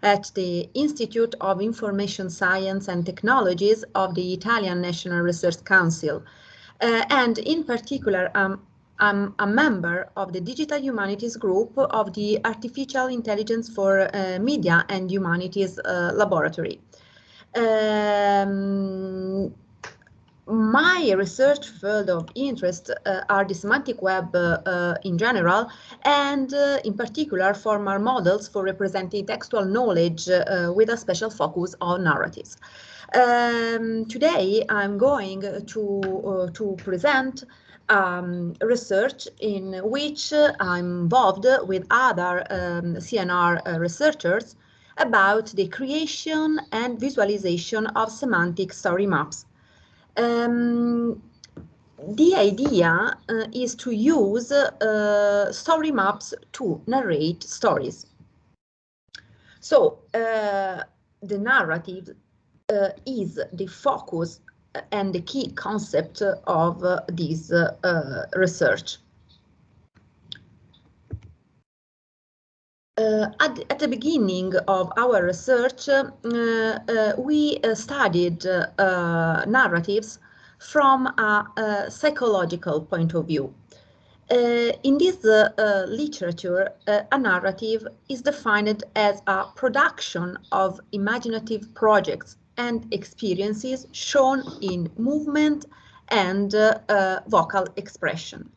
at the Institute of Information Science and Technologies of the Italian National Research Council. And in particular, I'm a member of the Digital Humanities group of the Artificial Intelligence for Media and Humanities Laboratory. My research field of interest are the semantic web in general, and in particular formal models for representing textual knowledge with a special focus on narratives. Today I'm going to present research in which I'm involved with other CNR researchers about the creation and visualization of semantic story maps. The idea is to use story maps to narrate stories. So the narrative is the focus and the key concept of this research. At the beginning of our research, we studied narratives from a psychological point of view. In this literature, a narrative is defined as a production of imaginative projects and experiences shown in movement and vocal expression.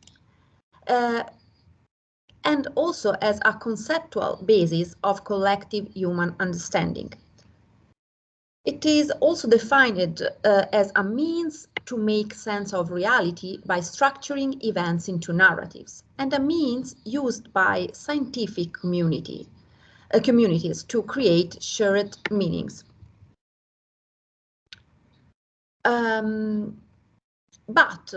And also as a conceptual basis of collective human understanding. It is also defined as a means to make sense of reality by structuring events into narratives, and a means used by scientific communities to create shared meanings. But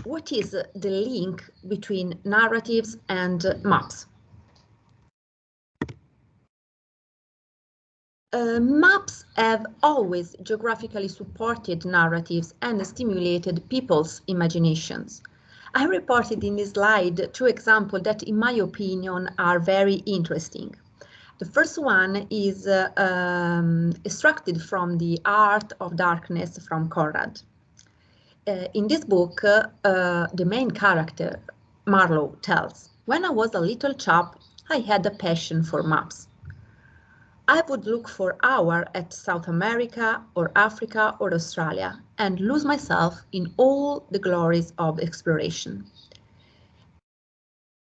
what is the link between narratives and maps? Maps have always geographically supported narratives and stimulated people's imaginations. I reported in this slide two examples that, in my opinion, are very interesting. The first one is extracted from The Art of Darkness from Conrad. In this book, the main character, Marlowe, tells, "When I was a little chap, I had a passion for maps. I would look for hours at South America or Africa or Australia and lose myself in all the glories of exploration."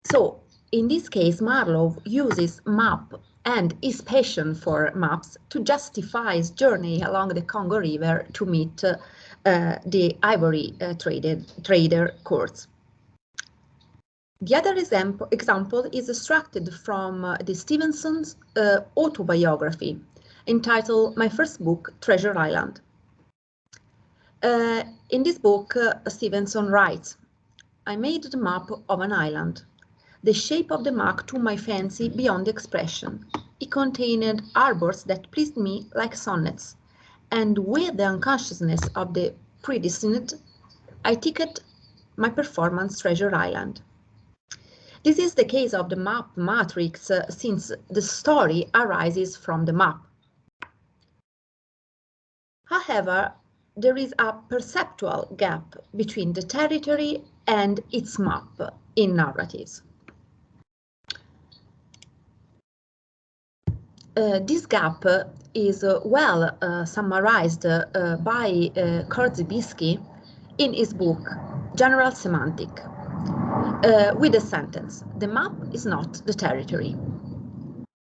So, in this case, Marlowe uses map and his passion for maps to justify his journey along the Congo River to meet the ivory trader Kurtz. The other example is extracted from the Stevenson's autobiography, entitled My First Book, Treasure Island. In this book, Stevenson writes, "I made the map of an island. The shape of the map took my fancy beyond expression. It contained arbors that pleased me like sonnets, and with the unconsciousness of the predestined, I ticked my performance Treasure Island." This is the case of the map matrix, since the story arises from the map. However, there is a perceptual gap between the territory and its map in narratives. This gap is well summarized by Korzybski in his book, General Semantic, with the sentence, "The map is not the territory."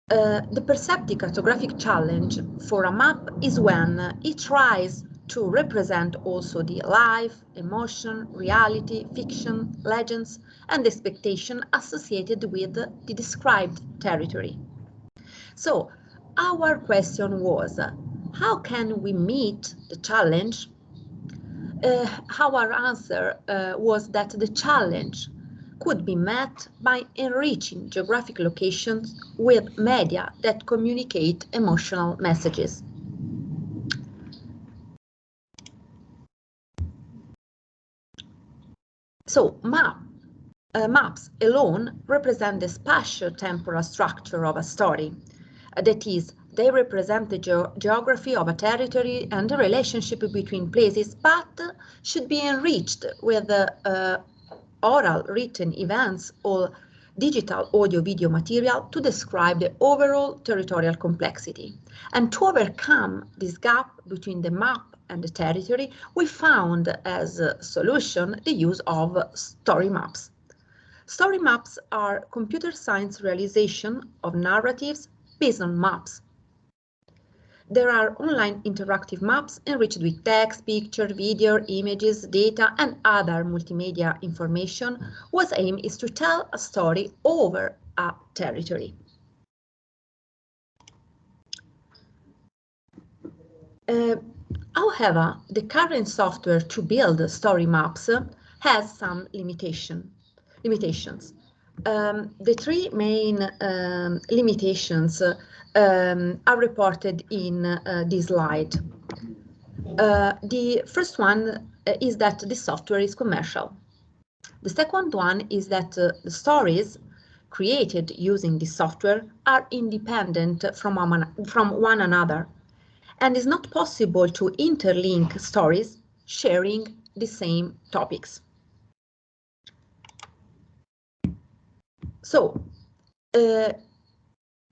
The perceptive cartographic challenge for a map is when it tries to represent also the life, emotion, reality, fiction, legends, and expectation associated with the described territory. So, our question was, how can we meet the challenge? Our answer was that the challenge could be met by enriching geographic locations with media that communicate emotional messages. So, maps alone represent the spatio-temporal structure of a story. that is, they represent the geography of a territory and the relationship between places, but should be enriched with oral written events or digital audio-video material to describe the overall territorial complexity. And to overcome this gap between the map and the territory, we found as a solution the use of story maps. Story maps are computer science realization of narratives based on maps. There are online interactive maps enriched with text, picture, video, images, data, and other multimedia information, whose aim is to tell a story over a territory. However, the current software to build story maps has some limitations. The three main limitations are reported in this slide. The first one is that the software is commercial. The second one is that the stories created using this software are independent from one another, and it's not possible to interlink stories sharing the same topics. So,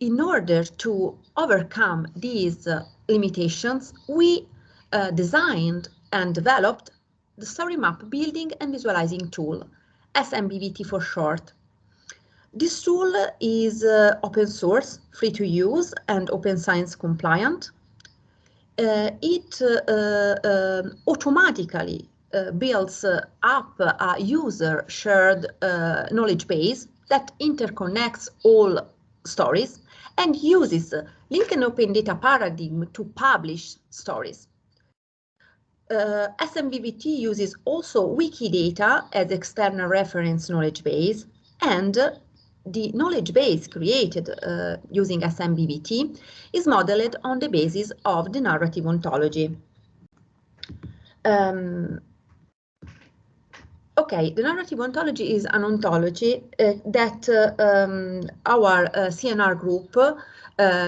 in order to overcome these limitations, we designed and developed the story map building and visualizing tool, SMBVT for short. This tool is open source, free to use, and open science compliant. It automatically builds up a user shared knowledge base that interconnects all stories and uses link and open data paradigm to publish stories. SMBVT uses also Wikidata as external reference knowledge base, and the knowledge base created using SMBVT is modeled on the basis of the narrative ontology. Okay, the narrative ontology is an ontology that our CNR group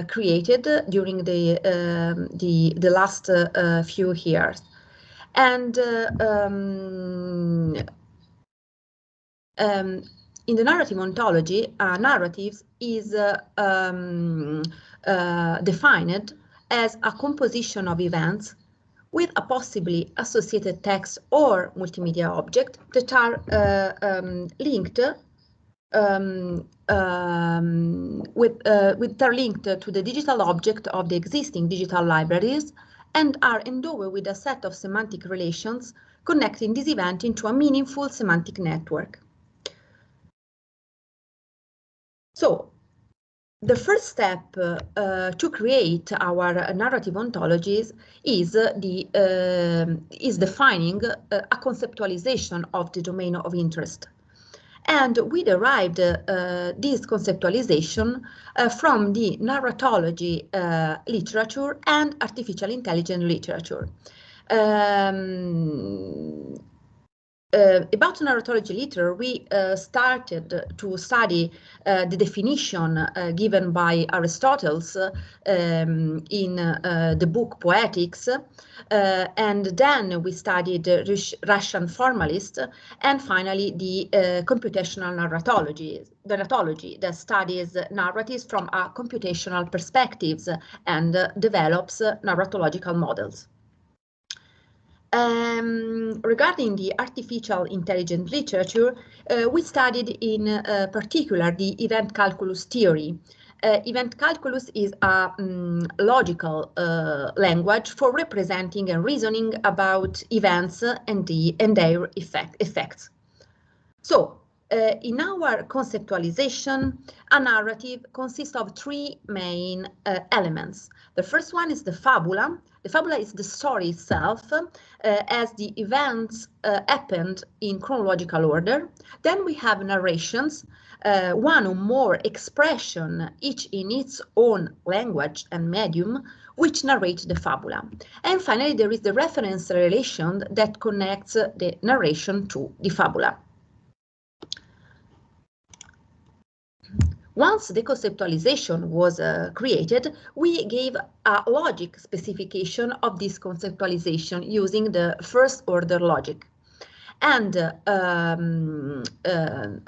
created during the last few years. And in the narrative ontology, narratives is defined as a composition of events with a possibly associated text or multimedia object that are linked to the digital object of the existing digital libraries and are endowed with a set of semantic relations connecting this event into a meaningful semantic network. So, the first step to create our narrative ontologies is defining a conceptualization of the domain of interest. And we derived this conceptualization from the narratology literature and artificial intelligence literature. About narratology literature, we started to study the definition given by Aristotle in the book Poetics, and then we studied Russian formalists, and finally the computational narratology that studies narratives from a computational perspectives and develops narratological models. Regarding the artificial intelligence literature, we studied in particular the event calculus theory. Event calculus is a logical language for representing and reasoning about events and their effects. So, in our conceptualization, a narrative consists of three main elements. The first one is the fabula. The fabula is the story itself, as the events happened in chronological order. Then we have narrations, one or more expression, each in its own language and medium, which narrate the fabula. And finally, there is the reference relation that connects the narration to the fabula. Once the conceptualization was created, we gave a logic specification of this conceptualization using the first order logic. And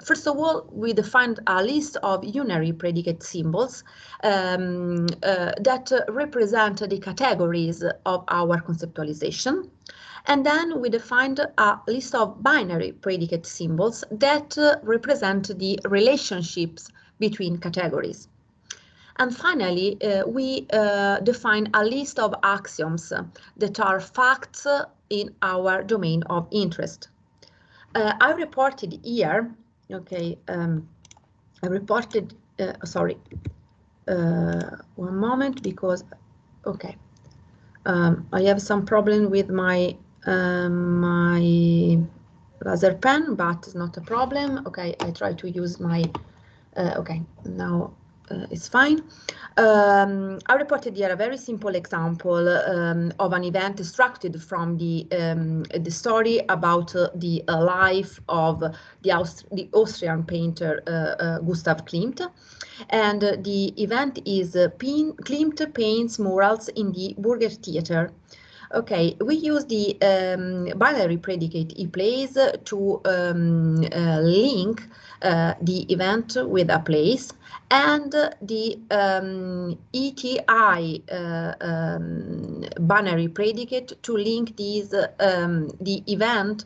first of all, we defined a list of unary predicate symbols that represent the categories of our conceptualization. And then we defined a list of binary predicate symbols that represent the relationships between categories. And finally, we define a list of axioms that are facts in our domain of interest. I reported here, okay, I reported, sorry, one moment, because, okay, I have some problem with my my laser pen, but it's not a problem. Okay, I try to use my, okay, now it's fine. I reported here a very simple example of an event extracted from the story about the life of the Austrian painter Gustav Klimt. And the event is Klimt paints murals in the Burger Theater. Okay, we use the binary predicate e-place to link the event with a place, and the ETI binary predicate to link these the event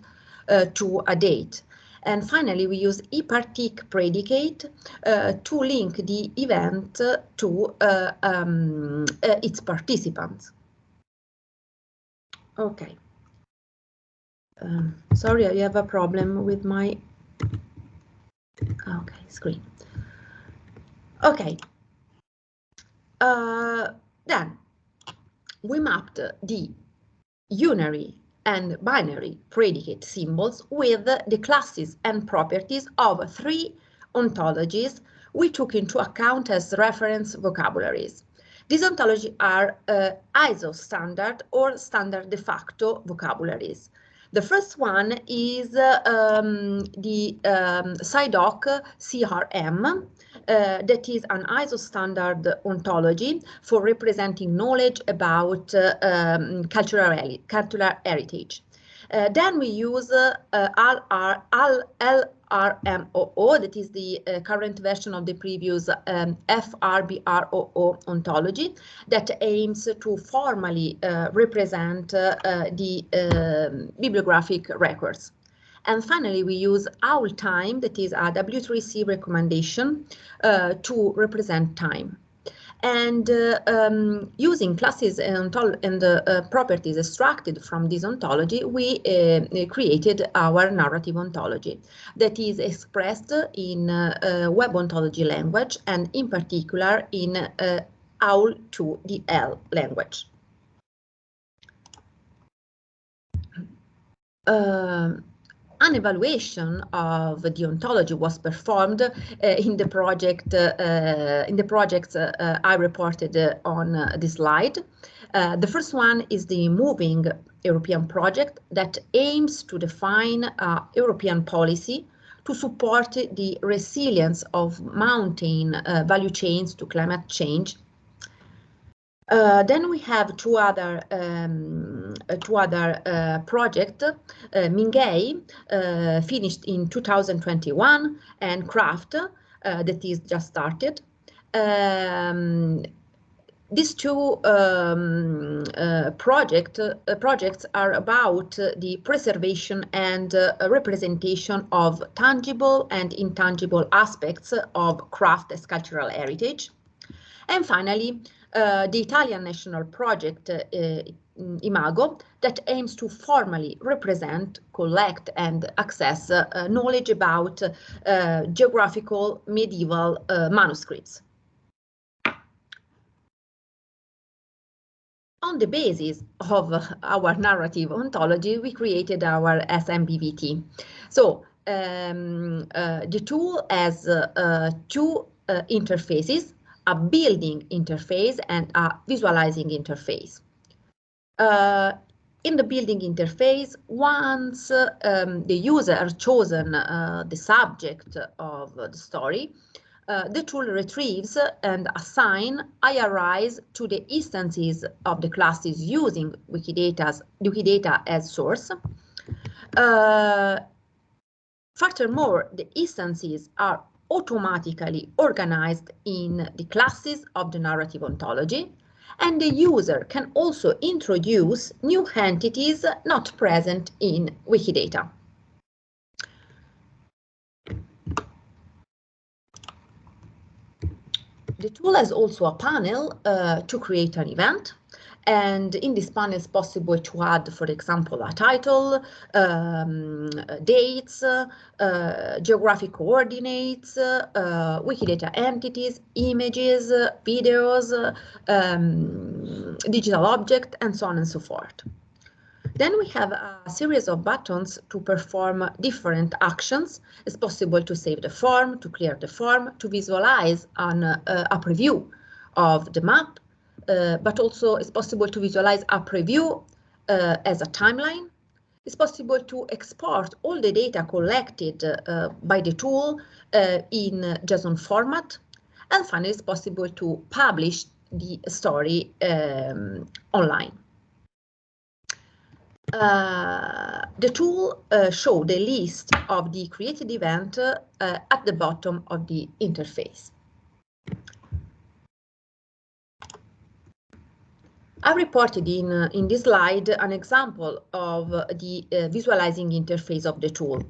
to a date. And finally, we use ePartic predicate to link the event to its participants. Okay. Sorry, I have a problem with my screen. Okay. Then we mapped the unary and binary predicate symbols with the classes and properties of 3 ontologies we took into account as reference vocabularies. These ontologies are ISO standard or standard de facto vocabularies. The first one is the SciDoc CRM, that is an ISO standard ontology for representing knowledge about cultural heritage. Then we use LRMOO, that is the current version of the previous FRBROO ontology, that aims to formally represent the bibliographic records. And finally, we use OWL time, that is a W3C recommendation to represent time. And using classes and properties extracted from this ontology, we created our narrative ontology that is expressed in web ontology language, and in particular in OWL to the L language. An evaluation of the ontology was performed in the project I reported on this slide. The first one is the Moving European project that aims to define a European policy to support the resilience of mountain value chains to climate change. Then we have two other projects, MINGEI, finished in 2021, and CRAEFT, that is just started. These two projects are about the preservation and representation of tangible and intangible aspects of craft as cultural heritage. And finally, the Italian national project IMAGO, that aims to formally represent, collect and access knowledge about geographical medieval manuscripts. On the basis of our narrative ontology, we created our SMBVT. So the tool has two interfaces, a building interface and a visualizing interface. In the building interface, once the user has chosen the subject of the story, the tool retrieves and assigns E-RIHS to the instances of the classes using Wikidata as source. Furthermore, the instances are automatically organized in the classes of the narrative ontology, and the user can also introduce new entities not present in Wikidata. The tool has also a panel to create an event, and in this panel it's possible to add, for example, a title, dates, geographic coordinates, Wikidata entities, images, videos, digital object, and so on and so forth. Then we have a series of buttons to perform different actions. It's possible to save the form, to clear the form, to visualize a preview of the map, but also it's possible to visualize a preview as a timeline. It's possible to export all the data collected by the tool in JSON format. And finally, it's possible to publish the story online. The tool shows the list of the created event at the bottom of the interface. I reported in this slide an example of the visualizing interface of the tool.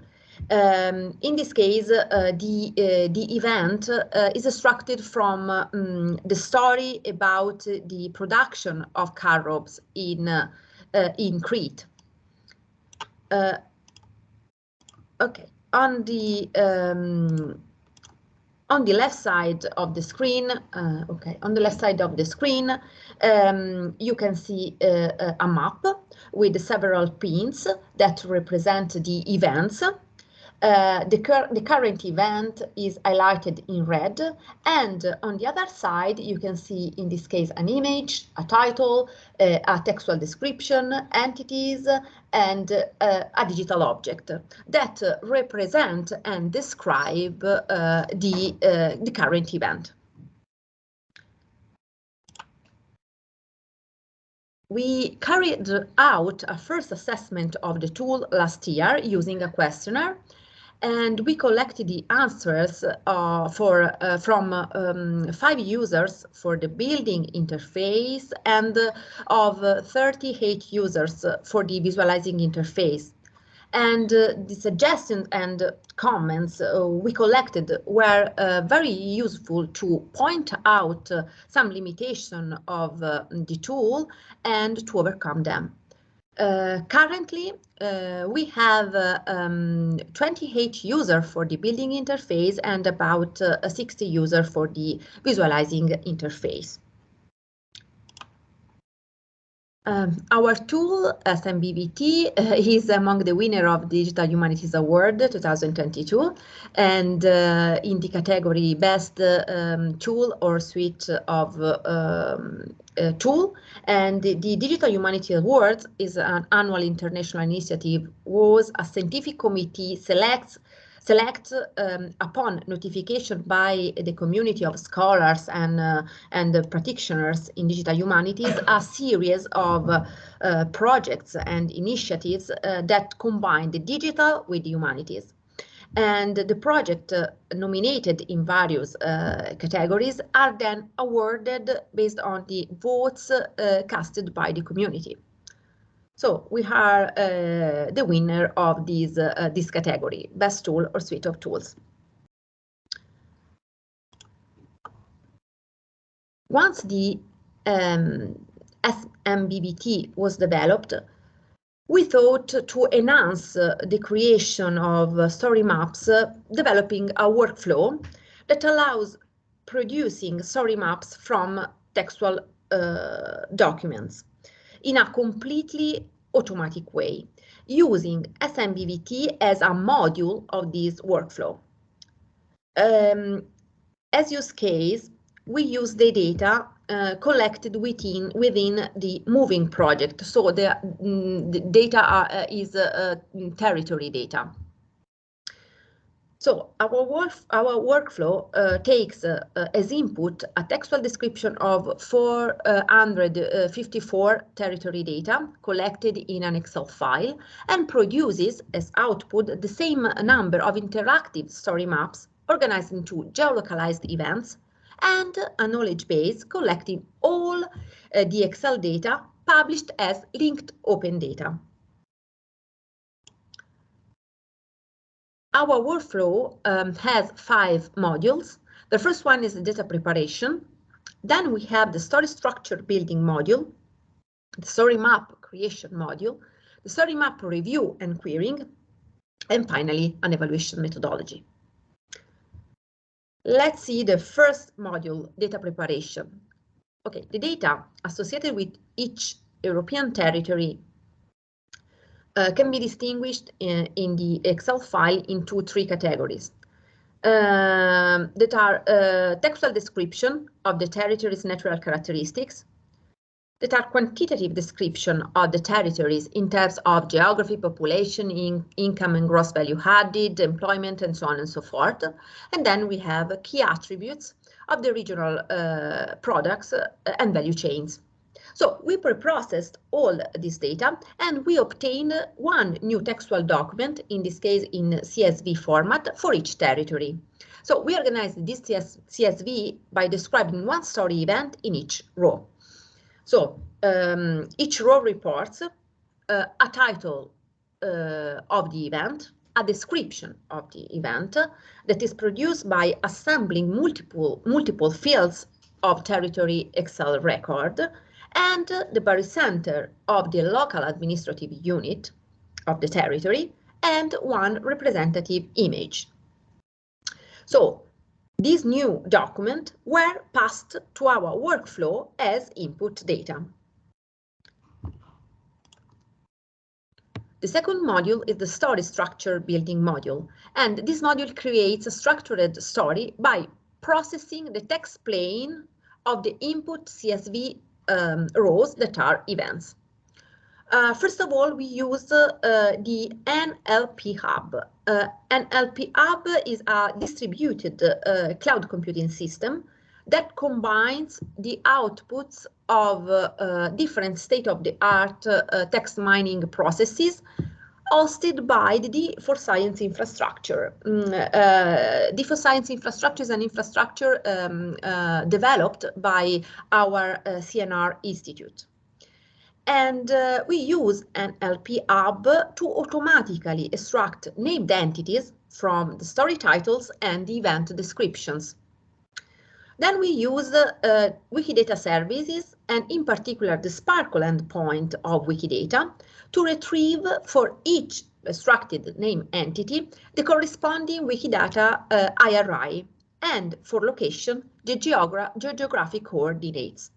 In this case, the event is extracted from the story about the production of car ropes in Crete. Okay, on the left side of the screen, you can see a map with several pins that represent the events. The current event is highlighted in red, and on the other side you can see, in this case, an image, a title, a textual description, entities, and a digital object that represent and describe the current event. We carried out a first assessment of the tool last year using a questionnaire, and we collected the answers from 5 users for the building interface and of 38 users for the visualizing interface. And the suggestions and comments we collected were very useful to point out some limitation of the tool and to overcome them. Currently, we have 28 users for the building interface and about 60 users for the visualizing interface. Our tool, SMBVT, is among the winner of Digital Humanities Award 2022, and in the category Best Tool or Suite of Tool. And the Digital Humanities Award is an annual international initiative whose a scientific committee selects upon notification by the community of scholars and practitioners in digital humanities a series of projects and initiatives that combine the digital with the humanities. And the project nominated in various categories are then awarded based on the votes casted by the community. So we are the winner of this category, Best Tool or Suite of Tools. Once the SMBVT was developed, we thought to enhance the creation of story maps, developing a workflow that allows producing story maps from textual documents in a completely automatic way, using SMBVT as a module of this workflow. As use case, we use the data collected within the moving project, so the data is territory data. So our workflow takes as input a textual description of 454 territory data collected in an Excel file and produces as output the same number of interactive story maps organized into geolocalized events and a knowledge base collecting all the Excel data published as linked open data. Our workflow has 5 modules. The first one is the data preparation. Then we have the story structure building module, the story map creation module, the story map review and querying, and finally an evaluation methodology. Let's see the first module, data preparation. Okay, the data associated with each European territory can be distinguished in the Excel file into 3 categories that are textual description of the territory's natural characteristics, that are quantitative description of the territories in terms of geography, population, income and gross value added, employment, and so on and so forth. And then we have key attributes of the regional products and value chains. So we preprocessed all this data and we obtained one new textual document, in this case in CSV format, for each territory. So we organized this CSV by describing one story event in each row. So each row reports a title of the event, a description of the event that is produced by assembling multiple fields of territory Excel record, and the barycenter of the local administrative unit of the territory, and one representative image. So these new documents were passed to our workflow as input data. The second module is the story structure building module, and this module creates a structured story by processing the text plane of the input CSV rows that are events. First of all, we use the NLP Hub. NLP Hub is a distributed cloud computing system that combines the outputs of different state-of-the-art text mining processes hosted by the D4Science infrastructure. D4Science infrastructure is an infrastructure developed by our CNR Institute. And we use an NLP Hub to automatically extract named entities from the story titles and the event descriptions. Then we use Wikidata services, and in particular the Sparkle endpoint of Wikidata, to retrieve for each extracted name entity the corresponding Wikidata IRI, and for location the geographic coordinates.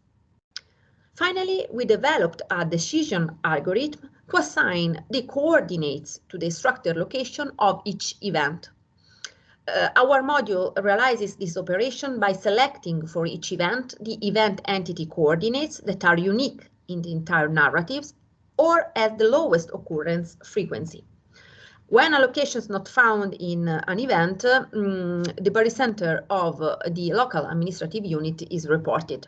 Finally, we developed a decision algorithm to assign the coordinates to the extracted location of each event. Our module realizes this operation by selecting for each event the event entity coordinates that are unique in the entire narratives or at the lowest occurrence frequency. When a location is not found in an event, the barycenter of the local administrative unit is reported.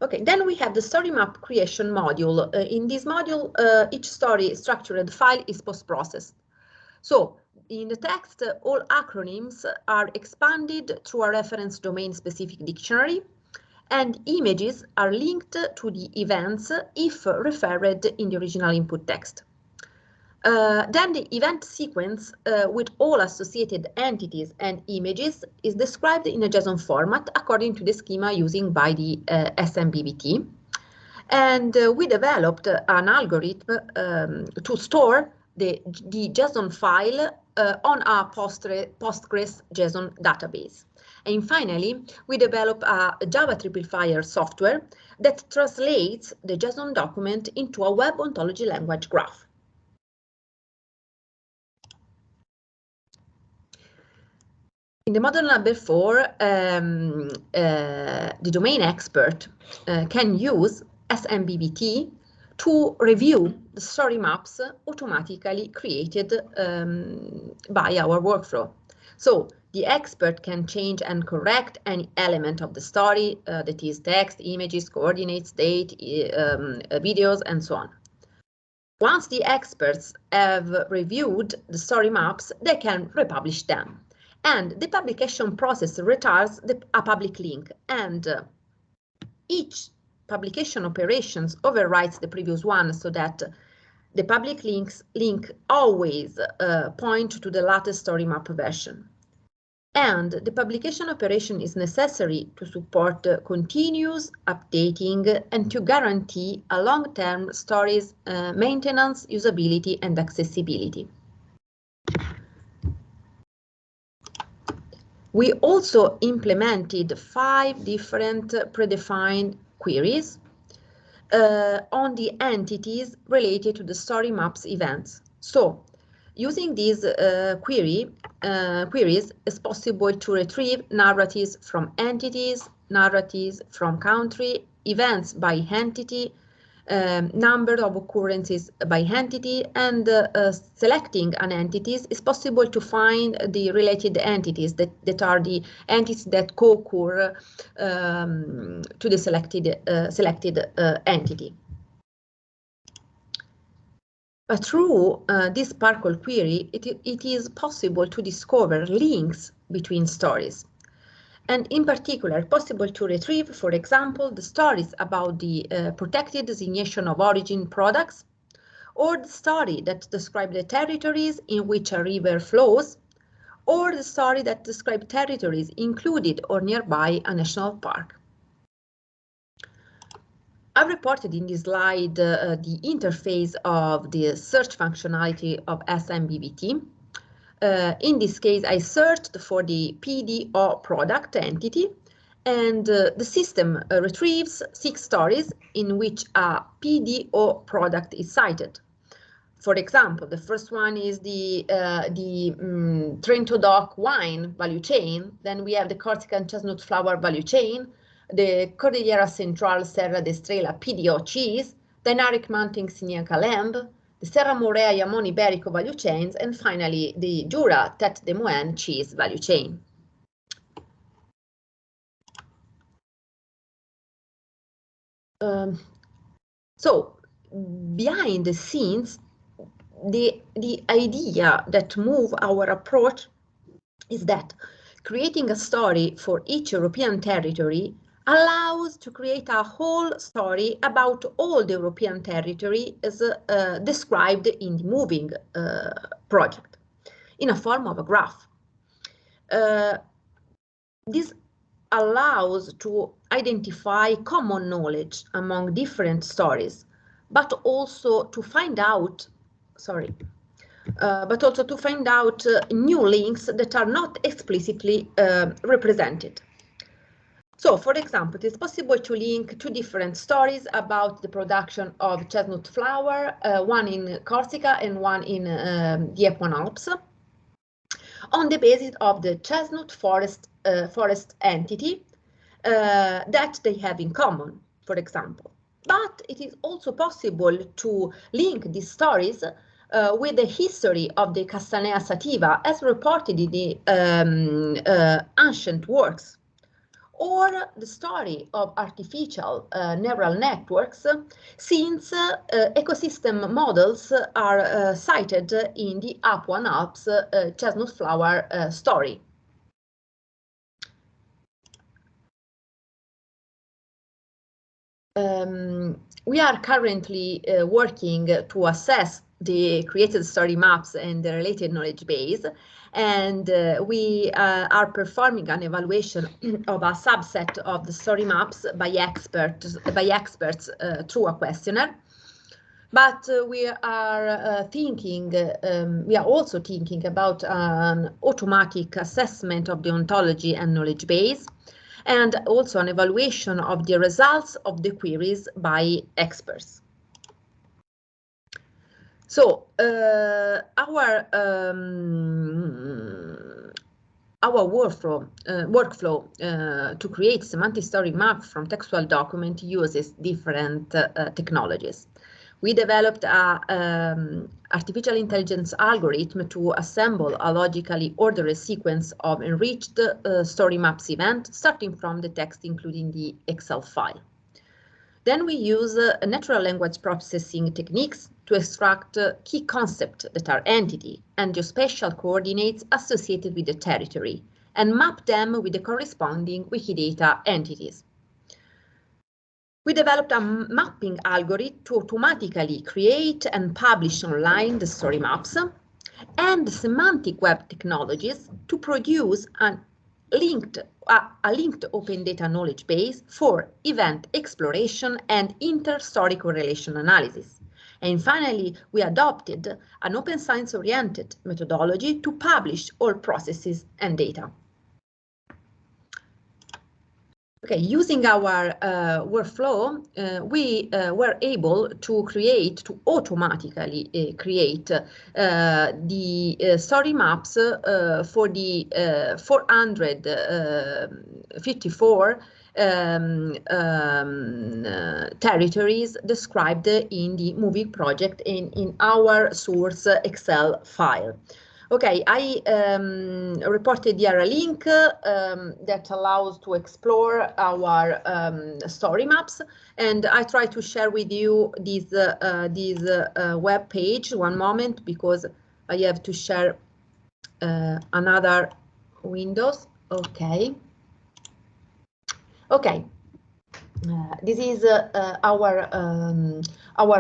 Okay, then we have the story map creation module. In this module, each story structured file is post-processed. So in the text, all acronyms are expanded through a reference domain-specific dictionary, and images are linked to the events if referred in the original input text. Then the event sequence with all associated entities and images is described in a JSON format according to the schema using by the SMBVT. And we developed an algorithm to store the JSON file on a Postgres JSON database. And finally, we developed a Java triplifier software that translates the JSON document into a web ontology language graph. In the model number 4, the domain expert can use SMBVT to review the story maps automatically created by our workflow. So the expert can change and correct any element of the story, that is text, images, coordinates, date, videos, and so on. Once the experts have reviewed the story maps, they can republish them. And the publication process returns a public link, and each publication operations overwrites the previous one, so that the public link always point to the latest story map version. And the publication operation is necessary to support continuous updating and to guarantee a long-term stories maintenance, usability, and accessibility. We also implemented 5 different predefined queries on the entities related to the story maps events. So, using these queries, it's possible to retrieve narratives from entities, narratives from country, events by entity, number of occurrences by entity, and selecting an entities is possible to find the related entities that are the entities that co-occur to the selected entity. But through this Sparkle query, it is possible to discover links between stories. And in particular, possible to retrieve, for example, the stories about the protected designation of origin products, or the story that describes the territories in which a river flows, or the story that describes territories included or nearby a national park. I've reported in this slide the interface of the search functionality of SMBVT. In this case, I searched for the PDO product entity, and the system retrieves 6 stories in which a PDO product is cited. For example, the first one is the Trento DOC wine value chain. Then we have the Corsican chestnut flower value chain, the Cordillera Central Serra de Estrella PDO cheese, Dinaric Mountain Siniaca lamb, the Serra Morea Yamon Iberico value chains, and finally the Jura Tête de Moine cheese value chain. So behind the scenes, the idea that moves our approach is that creating a story for each European territory allows to create a whole story about all the European territory as described in the moving project, in a form of a graph. This allows to identify common knowledge among different stories, but also to find out, new links that are not explicitly represented. So, for example, it is possible to link 2 different stories about the production of chestnut flower, one in Corsica and one in the Apuan Alps, on the basis of the chestnut forest entity that they have in common, for example. But it is also possible to link these stories with the history of the Castanea sativa as reported in the ancient works, or the story of artificial neural networks, since ecosystem models are cited in the Apuan Alps chestnut flower story. We are currently working to assess the created story maps and the related knowledge base, and we are performing an evaluation of a subset of the story maps by experts through a questionnaire. But we are also thinking about an automatic assessment of the ontology and knowledge base, and also an evaluation of the results of the queries by experts. So our workflow to create semantic story map from textual document uses different technologies. We developed a artificial intelligence algorithm to assemble a logically ordered sequence of enriched story maps events, starting from the text, including the Excel file. Then we use natural language processing techniques to extract key concepts that are entity and geospatial coordinates associated with the territory, and map them with the corresponding Wikidata entities. We developed a mapping algorithm to automatically create and publish online the story maps, and semantic web technologies to produce a linked open data knowledge base for event exploration and inter-story correlation analysis. And finally, we adopted an open science-oriented methodology to publish all processes and data. Okay, using our workflow, we were able to automatically create the story maps for the 454 territories described in the moving project in our source Excel file. Okay, I reported here a link that allows to explore our story maps, and I try to share with you this web page. One moment, because I have to share another windows. Okay. Okay. This is our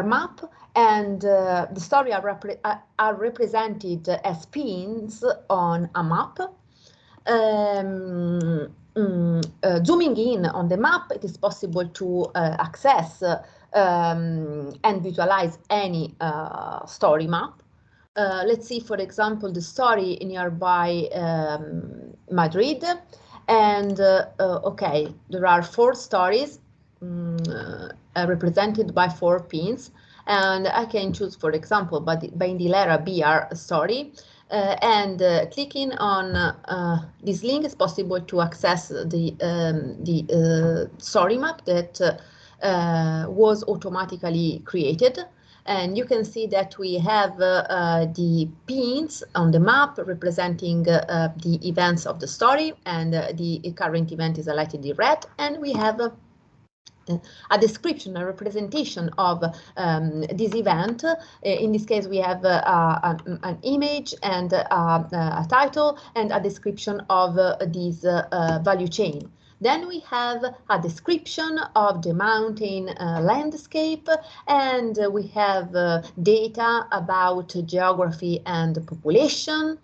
map. And the story are represented as pins on a map. Zooming in on the map, it is possible to access and visualize any story map. Let's see, for example, the story nearby Madrid. And okay, there are 4 stories represented by 4 pins. And I can choose, for example, by the letter BR story, and clicking on this link is possible to access the story map that was automatically created. And you can see that we have the pins on the map representing the events of the story, and the current event is highlighted in red, and we have a description, a representation of this event. In this case, we have an image and a title and a description of this value chain. Then we have a description of the mountain landscape, and we have data about geography and population,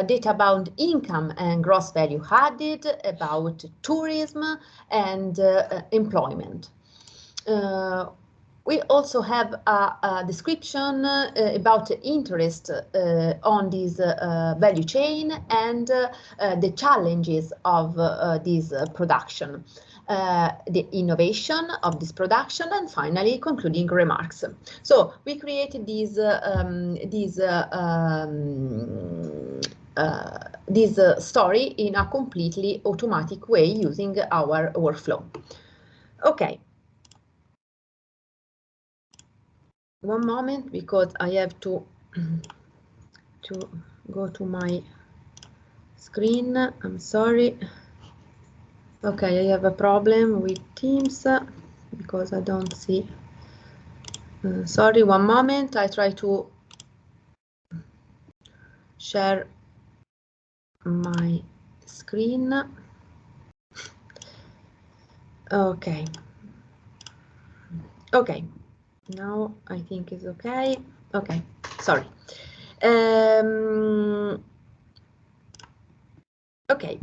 data about income and gross value added, about tourism and employment. We also have a description about interest on this value chain and the challenges of this production, the innovation of this production, and finally concluding remarks. So we created this story in a completely automatic way using our workflow. Okay. One moment, because I have to go to my screen. I'm sorry. Okay, I have a problem with Teams because I don't see. Sorry, one moment. I try to share my screen. Okay. Okay. Now I think it's okay. Okay, sorry. Okay.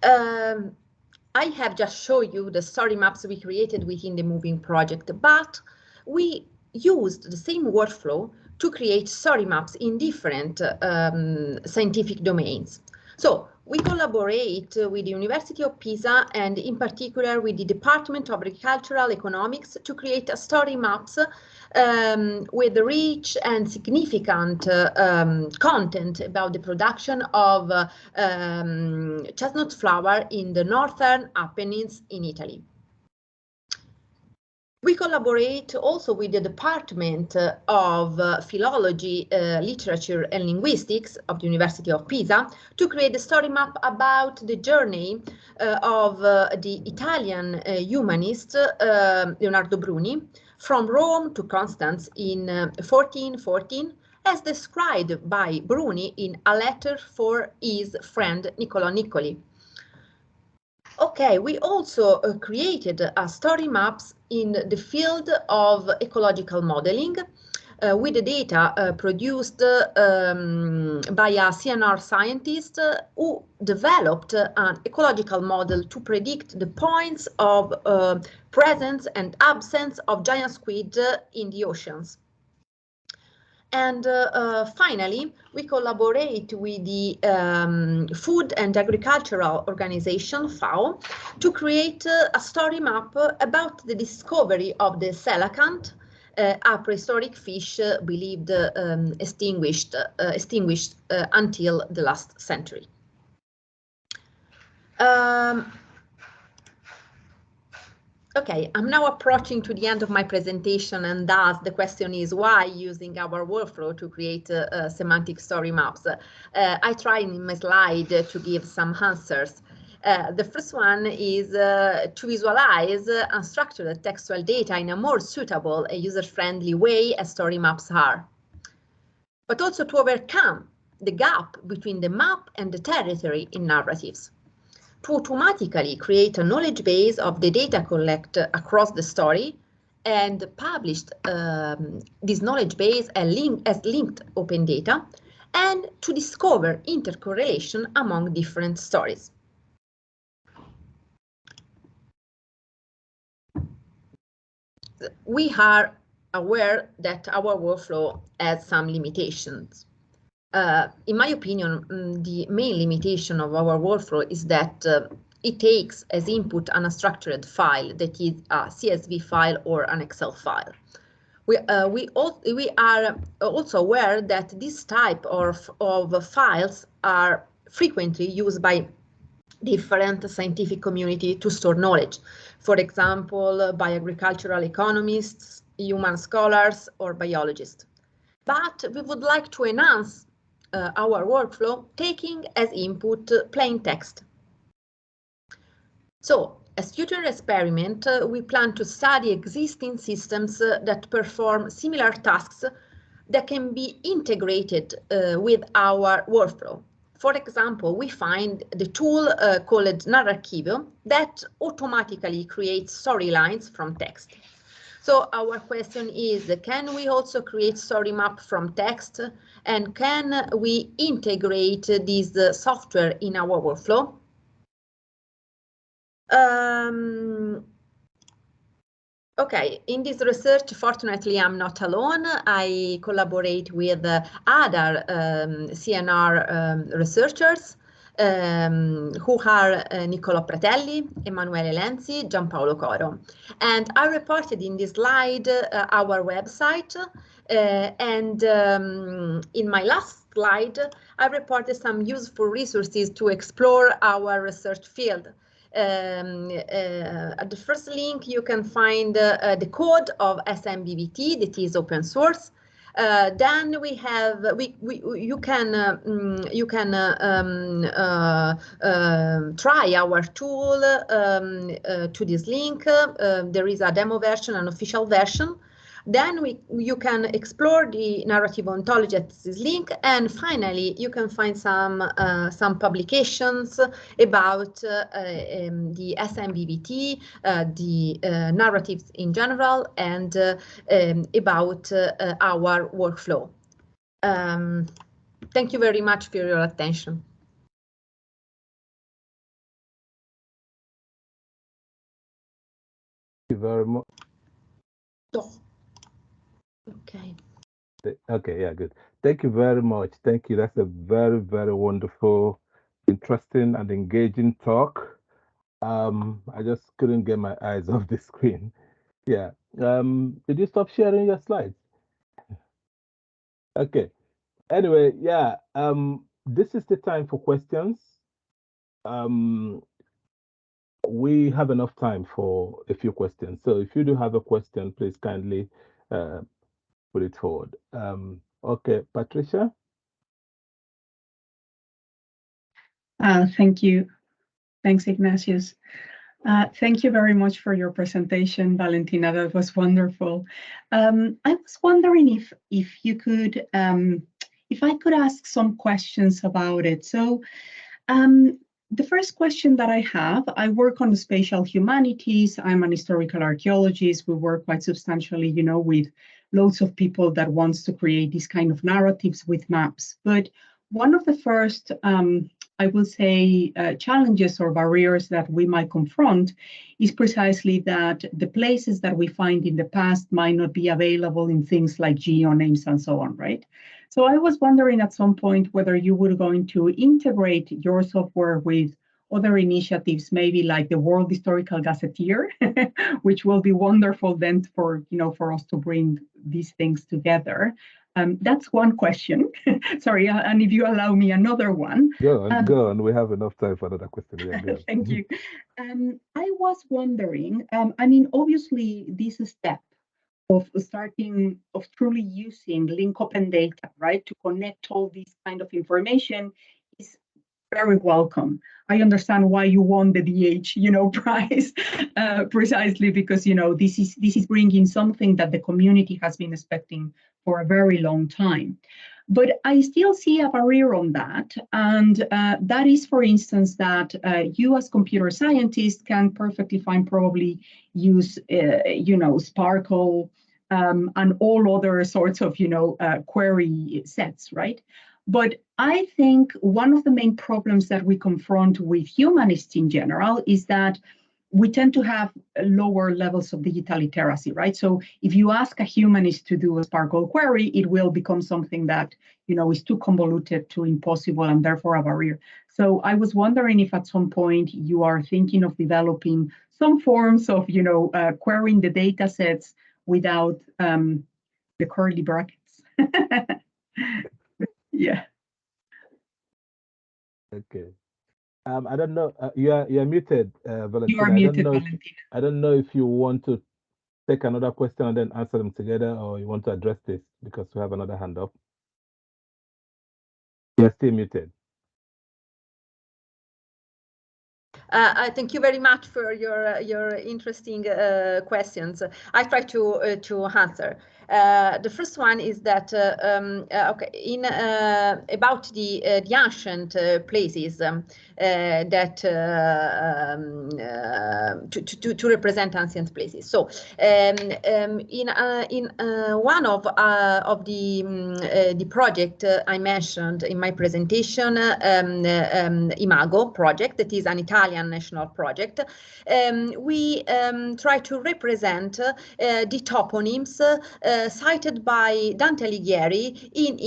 I have just shown you the story maps we created within the moving project, but we used the same workflow to create story maps in different scientific domains. So we collaborate with the University of Pisa, and in particular with the Department of Agricultural Economics, to create a story maps with rich and significant content about the production of chestnut flower in the northern Apennines in Italy. We collaborate also with the Department of Philology, Literature and Linguistics of the University of Pisa to create a story map about the journey of the Italian humanist Leonardo Bruni from Rome to Constance in 1414, as described by Bruni in a letter for his friend Niccolò Niccoli. Okay, we also created story maps in the field of ecological modeling with the data produced by a CNR scientist who developed an ecological model to predict the points of presence and absence of giant squid in the oceans. And finally, we collaborate with the Food and Agricultural Organization, FAO, to create a story map about the discovery of the coelacanth, a prehistoric fish believed extinguished until the last century. Okay, I'm now approaching to the end of my presentation, and thus the question is why using our workflow to create semantic story maps. I try in my slide to give some answers. The first one is to visualize unstructured textual data in a more suitable and user-friendly way as story maps are, but also to overcome the gap between the map and the territory in narratives, to automatically create a knowledge base of the data collected across the story and published this knowledge base as linked open data, and to discover intercorrelation among different stories. We are aware that our workflow has some limitations. In my opinion, the main limitation of our workflow is that it takes as input an unstructured file, that is a CSV file or an Excel file. We are also aware that this type of files are frequently used by different scientific community to store knowledge, for example, by agricultural economists, human scholars, or biologists. But we would like to enhance our workflow, taking as input plain text. So, as future experiment, we plan to study existing systems that perform similar tasks that can be integrated with our workflow. For example, we find the tool called Narrarchivio that automatically creates storylines from text. So our question is, can we also create story map from text, and can we integrate this software in our workflow? Okay, in this research, fortunately, I'm not alone. I collaborate with other CNR researchers who are Niccolò Pratelli, Emanuele Lenzi, Giampaolo Coro. And I reported in this slide our website, and in my last slide, I reported some useful resources to explore our research field. At the first link, you can find the code of SMBVT, that is open source. Then we have you can try our tool to this link. There is a demo version, an official version. Then you can explore the narrative ontology at this link, and finally you can find some publications about the SMBVT, the narratives in general, and about our workflow. Thank you very much for your attention. Thank you very much. Okay. Okay, yeah, good. Thank you very much. Thank you. That's a very, very wonderful, interesting, and engaging talk. I just couldn't get my eyes off the screen. Yeah. Did you stop sharing your slides? Okay. Anyway, yeah. This is the time for questions. we have enough time for a few questions. So if you do have a question, please kindly put it forward. Okay, Patricia? Thank you. Thanks, Ignatius. Thank you very much for your presentation, Valentina. That was wonderful. I was wondering if you could, if I could ask some questions about it. So the first question that I have, I work on the spatial humanities. I'm an historical archaeologist. We work quite substantially, you know, with loads of people that wants to create these kind of narratives with maps. But one of the first, I will say, challenges or barriers that we might confront is precisely that the places that we find in the past might not be available in things like geonames and so on, right? So I was wondering at some point whether you were going to integrate your software with other initiatives, maybe like the World Historical Gazetteer, which will be wonderful then for, you know, for us to bring these things together. That's one question. Sorry, and if you allow me another one. Go on. We have enough time for another question. Yeah, thank you. I was wondering, I mean, obviously, this step of truly using link open data, right, to connect all this kind of information is very welcome. I understand why you won the DH, you know, prize, precisely because, you know, this is bringing something that the community has been expecting for a very long time. But I still see a barrier on that, and that is, for instance, that you as computer scientists can perfectly fine probably use, you know, Sparkle and all other sorts of, you know, query sets, right? But I think one of the main problems that we confront with humanists in general is that we tend to have lower levels of digital literacy, right? So if you ask a humanist to do a Sparkle query, it will become something that, you know, is too convoluted, too impossible, and therefore a barrier. So I was wondering if at some point you are thinking of developing some forms of, you know, querying the data sets without the curly brackets. Yeah. Okay. I don't know. You're muted, Valentina. You are muted, Valentina. I don't know if you want to take another question and then answer them together, or you want to address this because we have another hand up. You're still muted. Thank you very much for your interesting questions. I try to answer. The first one is that okay, in about the ancient places that to represent ancient places. So in one of the project I mentioned in my presentation, IMAGO project, that is an Italian national project, we try to represent the toponyms cited by Dante Alighieri in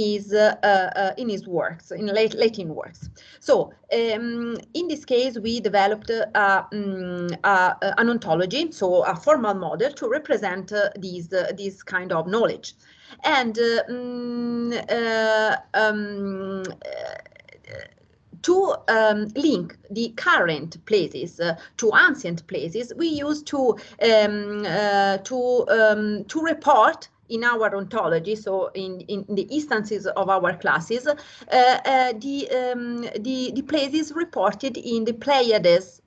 his works, in Latin works. So in this case, we developed an ontology, so a formal model to represent this kind of knowledge. And to link the current places to ancient places, we used to report in our ontology, so in the instances of our classes, the places reported in the Pleiades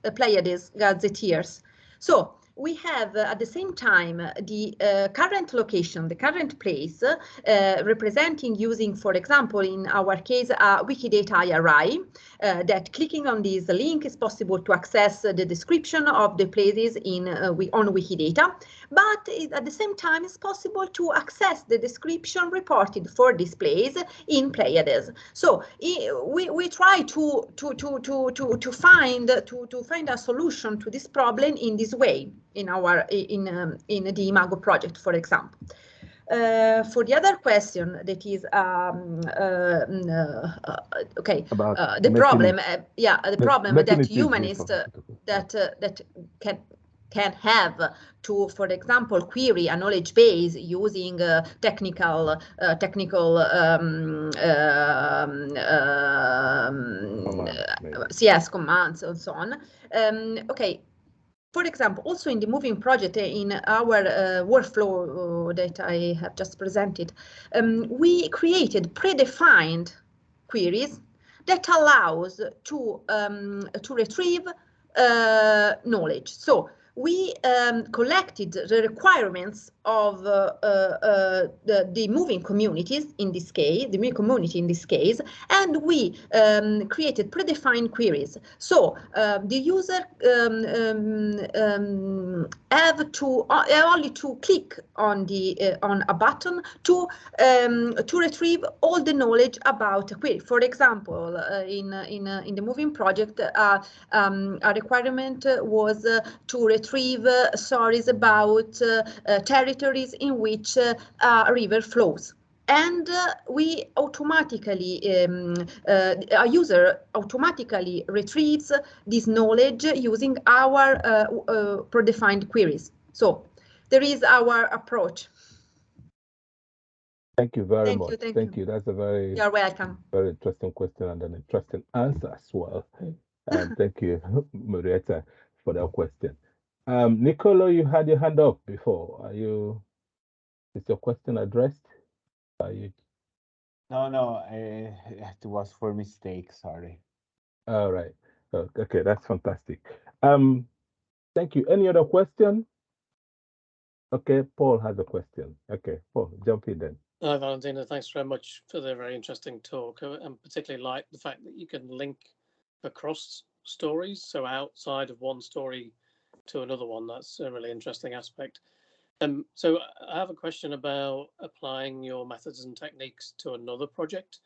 gazetteers. So we have at the same time the current location, the current place, representing using, for example, in our case, Wikidata IRI, that clicking on this link is possible to access the description of the places on Wikidata, but at the same time it's possible to access the description reported for this place in Pleiades. So we try to find a solution to this problem in this way in the IMAGO project, for example. For the other question, that is okay, the problem, the problem that humanists that can have to, for example, query a knowledge base using technical CS commands and so on. Okay. For example, also in the moving project, in our workflow that I have just presented, we created predefined queries that allows to retrieve knowledge. So we collected the requirements of the moving communities in this case, the moving community in this case, and we created predefined queries. So the user have to only to click on the on a button to retrieve all the knowledge about a query. For example, in the moving project, a requirement was to retrieve stories about territories in which a river flows. And we automatically, a user automatically retrieves this knowledge using our predefined queries. So there is our approach. Thank you very much. Thank you. That's a very, you're welcome. Very interesting question and an interesting answer as well. Thank you, Marietta, for that question. Nicolo, you had your hand up before. Is your question addressed? No, it was for mistake, sorry. All right. Okay, that's fantastic. Thank you. Any other question? Okay, Paul has a question. Okay, Paul, jump in then. Hi, Valentina. Thanks very much for the very interesting talk, and particularly like the fact that you can link across stories, so outside of one story to another one. That's a really interesting aspect. So I have a question about applying your methods and techniques to another project.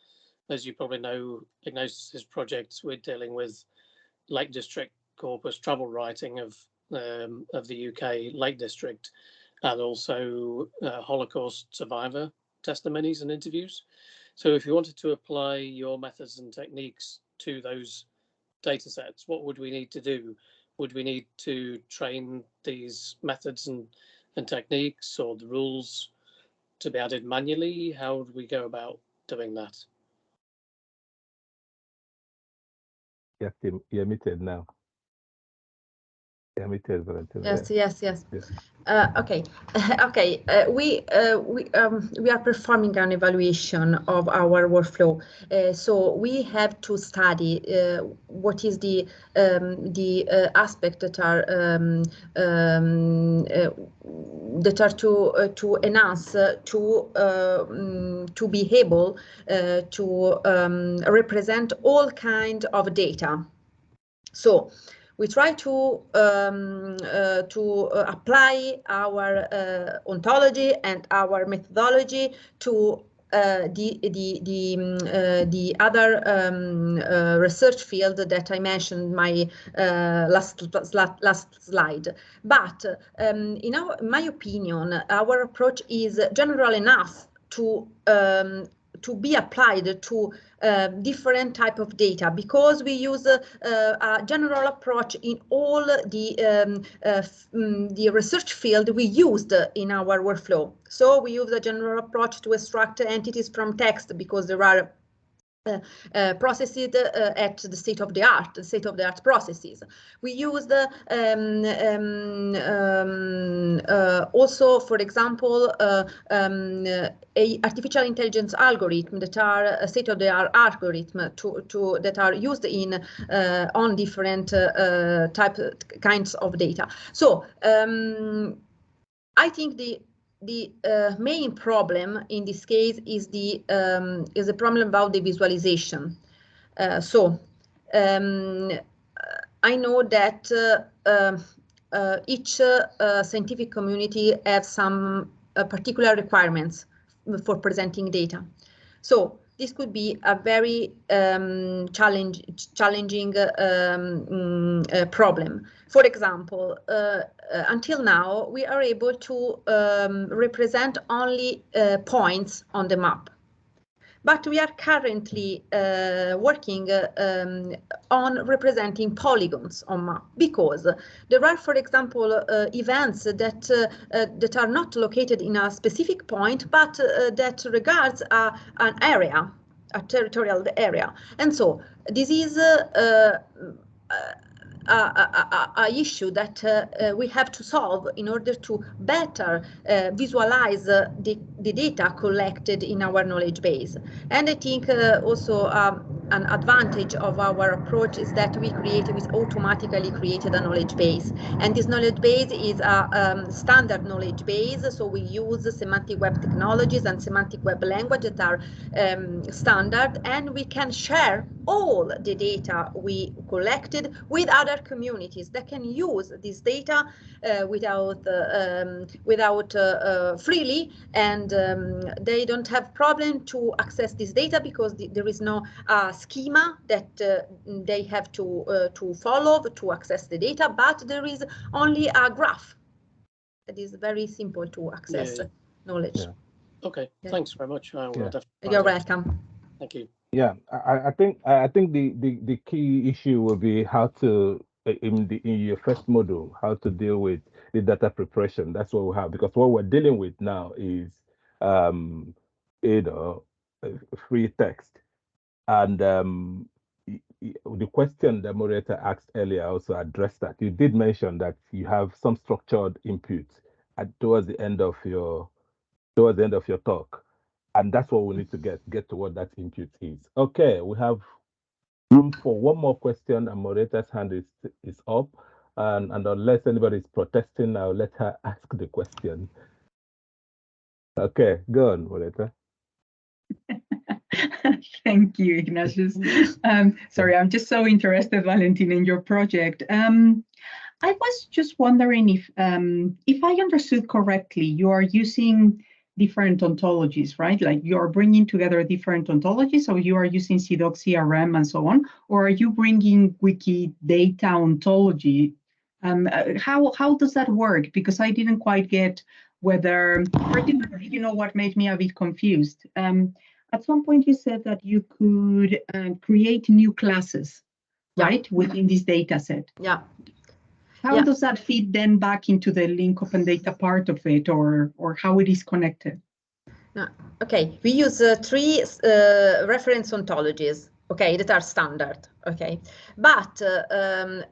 As you probably know, Ignatius's projects, we're dealing with Lake District corpus travel writing of the UK Lake District, and also Holocaust survivor testimonies and interviews. So if you wanted to apply your methods and techniques to those data sets, what would we need to do? Would we need to train these methods and techniques or the rules to be added manually? How would we go about doing that? Yes, you're muted now. Yes. Okay. We are performing an evaluation of our workflow. So we have to study what is the aspect that are to enhance to be able to represent all kind of data. So we try to apply our ontology and our methodology to the other research field that I mentioned in my last slide. But in my opinion, our approach is general enough to be applied to different type of data, because we use a general approach in all the research field we used in our workflow. So we use a general approach to extract entities from text, because there are processed at the state-of-the-art processes. We used also, for example, artificial intelligence algorithm that are state-of-the-art algorithm that are used in on different kinds of data. So I think the main problem in this case is the problem about the visualization. I know that each scientific community has some particular requirements for presenting data. So this could be a very challenging problem. For example, until now, we are able to represent only points on the map. But we are currently working on representing polygons on map, because there are, for example, events that are not located in a specific point, but that regards an area, a territorial area. And so this is a issue that we have to solve in order to better visualize the data collected in our knowledge base. And I think also an advantage of our approach is that we automatically created a knowledge base, and this knowledge base is a standard knowledge base. So we use semantic web technologies and semantic web language that are standard, and we can share all the data we collected with other communities that can use this data without freely, and they don't have problem to access this data because there is no schema that they have to follow to access the data, but there is only a graph that is very simple to access knowledge. Yeah. Okay, thanks very much. I will definitely. You're welcome. Thank you. Yeah, I think the key issue will be how to in your first module, how to deal with the data preparation. That's what we have, because what we're dealing with now is free text. And the question the moderator asked earlier also addressed that. You did mention that you have some structured input towards the end of your talk, and that's what we need to get to what that input is. Okay, we have room for one more question, and moderator's hand is up, and unless anybody is protesting, I'll let her ask the question. Okay, go on, moderator. Thank you, Ignatius. Sorry, I'm just so interested, Valentina, in your project. I was just wondering if I understood correctly, you are using different ontologies, right? Like you are bringing together different ontologies, so you are using CDOC, CRM, and so on, or are you bringing Wikidata ontology? How does that work? Because I didn't quite get whether, particularly, you know, what made me a bit confused. At some point, you said that you could create new classes, right, within this data set. Yeah. How does that fit then back into the link open data part of it, or how it is connected? Okay, we use three reference ontologies, okay, that are standard, okay, but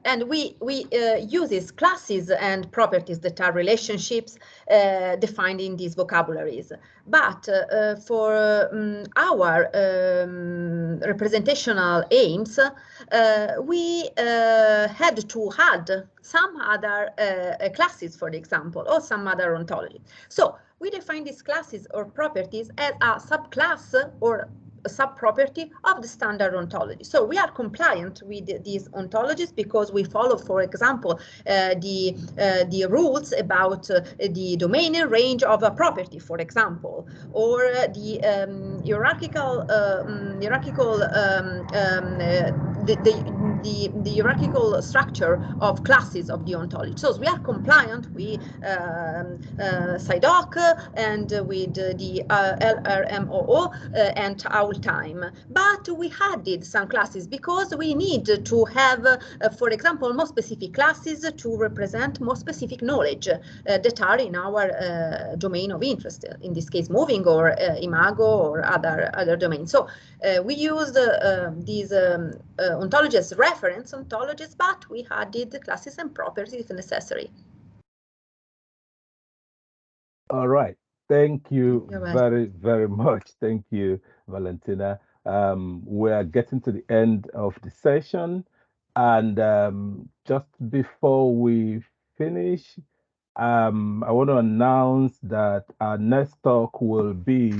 and we use these classes and properties that are relationships defined in these vocabularies. But for our representational aims, we had to add some other classes, for example, or some other ontology. So we define these classes or properties as a subclass or a subproperty of the standard ontology. So we are compliant with these ontologies because we follow, for example, the rules about the domain and range of a property, for example, or the hierarchical structure of classes of the ontology. So we are compliant with CIDOC and with the LRMOO and our time. But we added some classes because we need to have, for example, more specific classes to represent more specific knowledge that are in our domain of interest, in this case moving or IMAGO or other domains. So we used these ontologies, reference ontologies, but we added classes and properties if necessary. All right. Thank you very, very much. Thank you, Valentina. We are getting to the end of the session. And just before we finish, I want to announce that our next talk will be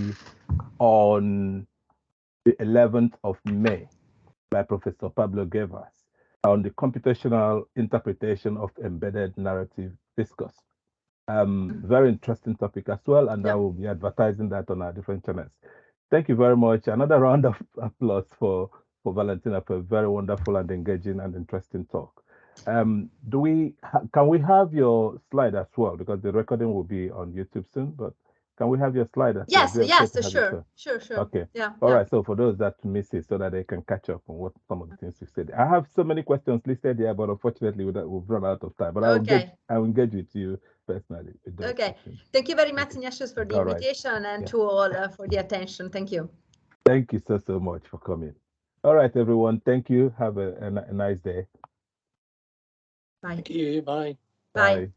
on the 11th of May by Professor Pablo Guevas on the computational interpretation of embedded narrative discourse. Very interesting topic as well, and I will be advertising that on our different channels. Thank you very much. Another round of applause for Valentina for a very wonderful and engaging and interesting talk. Can we have your slide as well, because the recording will be on YouTube soon, but can we have your slide as well? Yes, sure. Okay. Yeah. All right. So for those that miss it, so that they can catch up on what some of the things you said. I have so many questions listed here, but unfortunately we've run out of time. But I'll engage with you personally. Okay. Thank you very much, Ignatius, for the invitation and to all for the attention. Thank you. Thank you so much for coming. All right, everyone. Thank you. Have a nice day. Bye. Thank you. Bye. Bye. Bye.